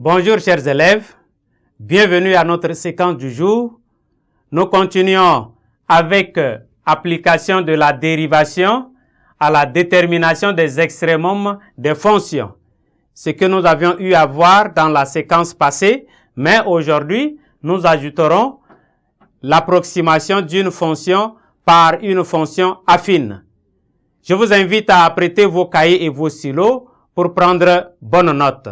Bonjour chers élèves, bienvenue à notre séquence du jour. Nous continuons avec application de la dérivation à la détermination des extrémums des fonctions. Ce que nous avions eu à voir dans la séquence passée, mais aujourd'hui, nous ajouterons l'approximation d'une fonction par une fonction affine. Je vous invite à prêter vos cahiers et vos stylos pour prendre bonne note.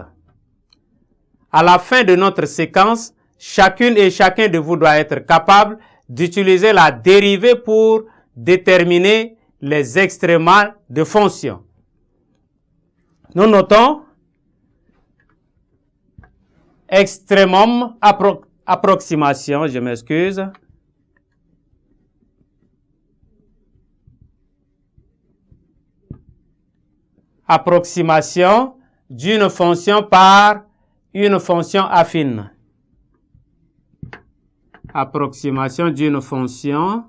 À la fin de notre séquence, chacune et chacun de vous doit être capable d'utiliser la dérivée pour déterminer les extrémats de fonctions. Nous notons extrémum approximation, je m'excuse. Approximation d'une fonction par une fonction affine. Approximation d'une fonction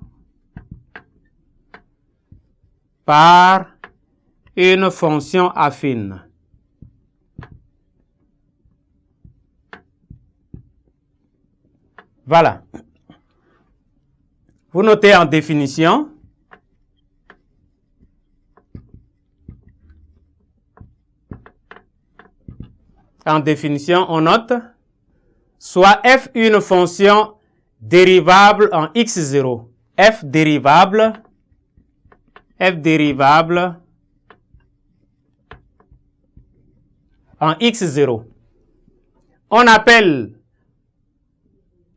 par une fonction affine. Voilà. Vous notez en définition. En définition, on note soit f une fonction dérivable en x0. F dérivable en x0. On appelle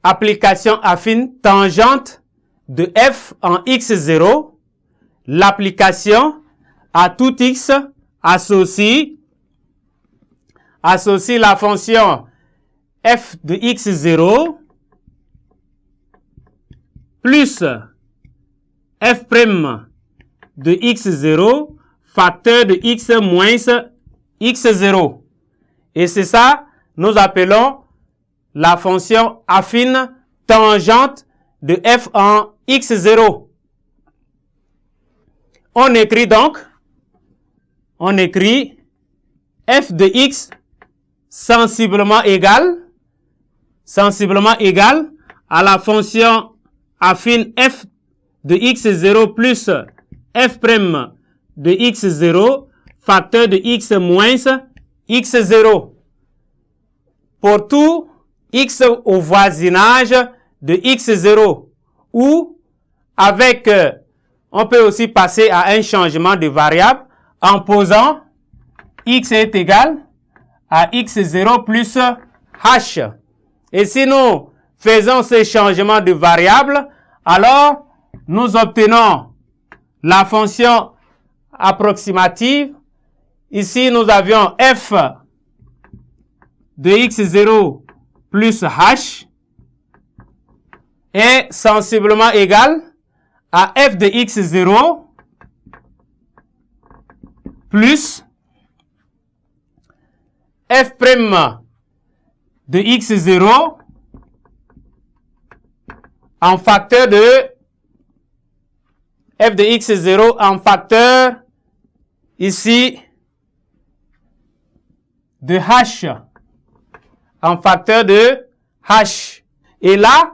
application affine tangente de f en x0. L'application à tout x associe la fonction f de x0 plus f' de x0 facteur de x moins x0. Et c'est ça, nous appelons la fonction affine tangente de f en x0. On écrit f de x sensiblement égal à la fonction affine f de x0 plus f' de x0 facteur de x moins x0 pour tout x au voisinage de x0 ou avec, on peut aussi passer à un changement de variable en posant x est égal à x0 plus h. Et si nous faisons ce changement de variable, alors nous obtenons la fonction approximative. Ici, nous avions f de x0 plus h est sensiblement égal à f de x0 plus f' de x0 en facteur de f de x0 en facteur ici de h en facteur de h. Et là,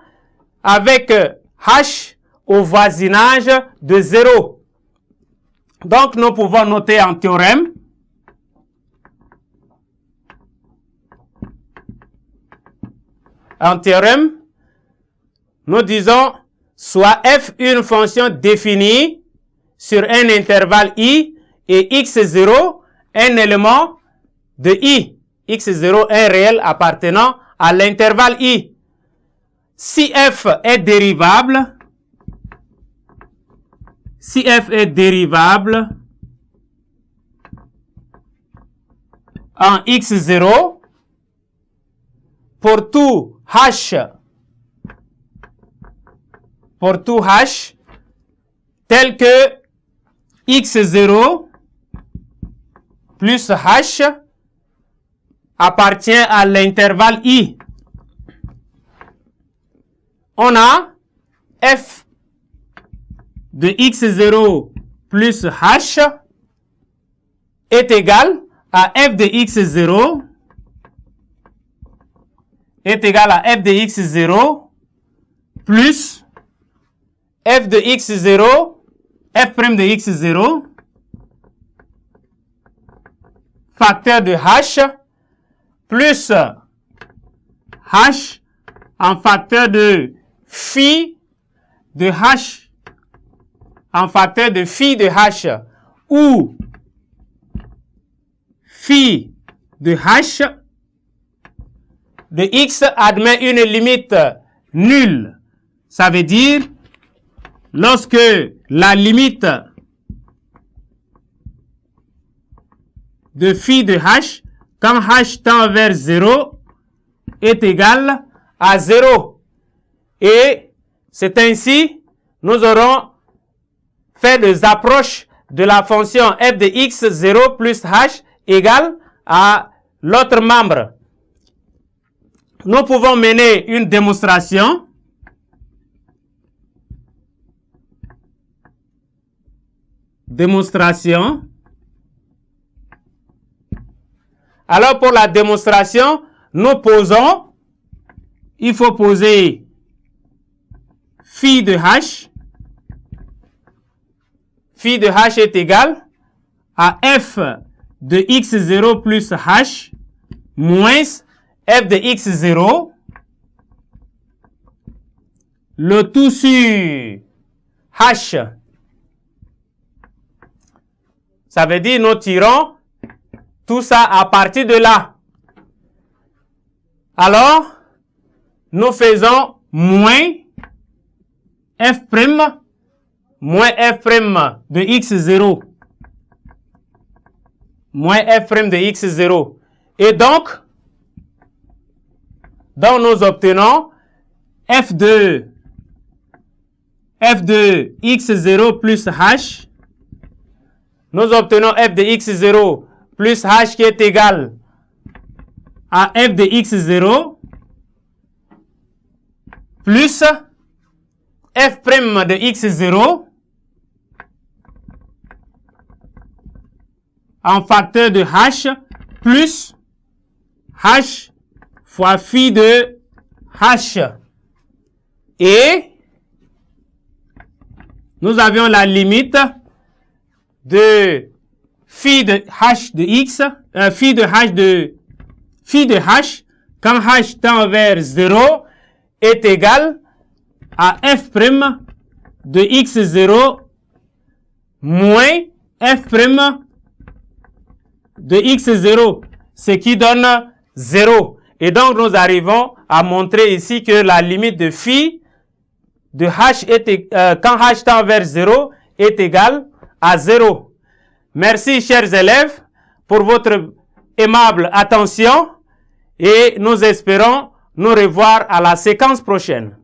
avec h au voisinage de 0. Donc, nous pouvons noter en théorème nous disons soit f une fonction définie sur un intervalle i et x0 un élément de i. x0 un réel appartenant à l'intervalle i. Si f est dérivable, en x0 pour tout h tel que x0 plus h appartient à l'intervalle i. On a f de x0 plus h est égal à f de x0 est égal à f de x0 plus f de x0, f' de x0, facteur de h, plus h en facteur de phi de h, en facteur de phi de h, où phi de h de x admet une limite nulle. Ça veut dire, lorsque la limite de phi de h, quand h tend vers 0, est égal à 0. Et c'est ainsi, nous aurons fait des approches de la fonction f de x0 plus h égale à l'autre membre. Nous pouvons mener une démonstration. Démonstration. Alors pour la démonstration, nous posons, il faut poser phi de h. Phi de h est égal à f de x0 plus h moins f de x0, le tout sur h. Ça veut dire nous tirons tout ça à partir de là. Alors, nous faisons moins f' de x0. Moins f' de x0. Et donc nous obtenons f de x0 plus h. Nous obtenons f de x0 plus h qui est égal à f de x0 plus f' de x0 en facteur de h plus h fois phi de h. Et nous avions la limite de phi de h de x, phi de h, quand h tend vers 0, est égal à f' de x0 moins f' de x0, ce qui donne 0. Et donc, nous arrivons à montrer ici que la limite de phi de h quand h tend vers 0 est égale à 0. Merci, chers élèves, pour votre aimable attention et nous espérons nous revoir à la séquence prochaine.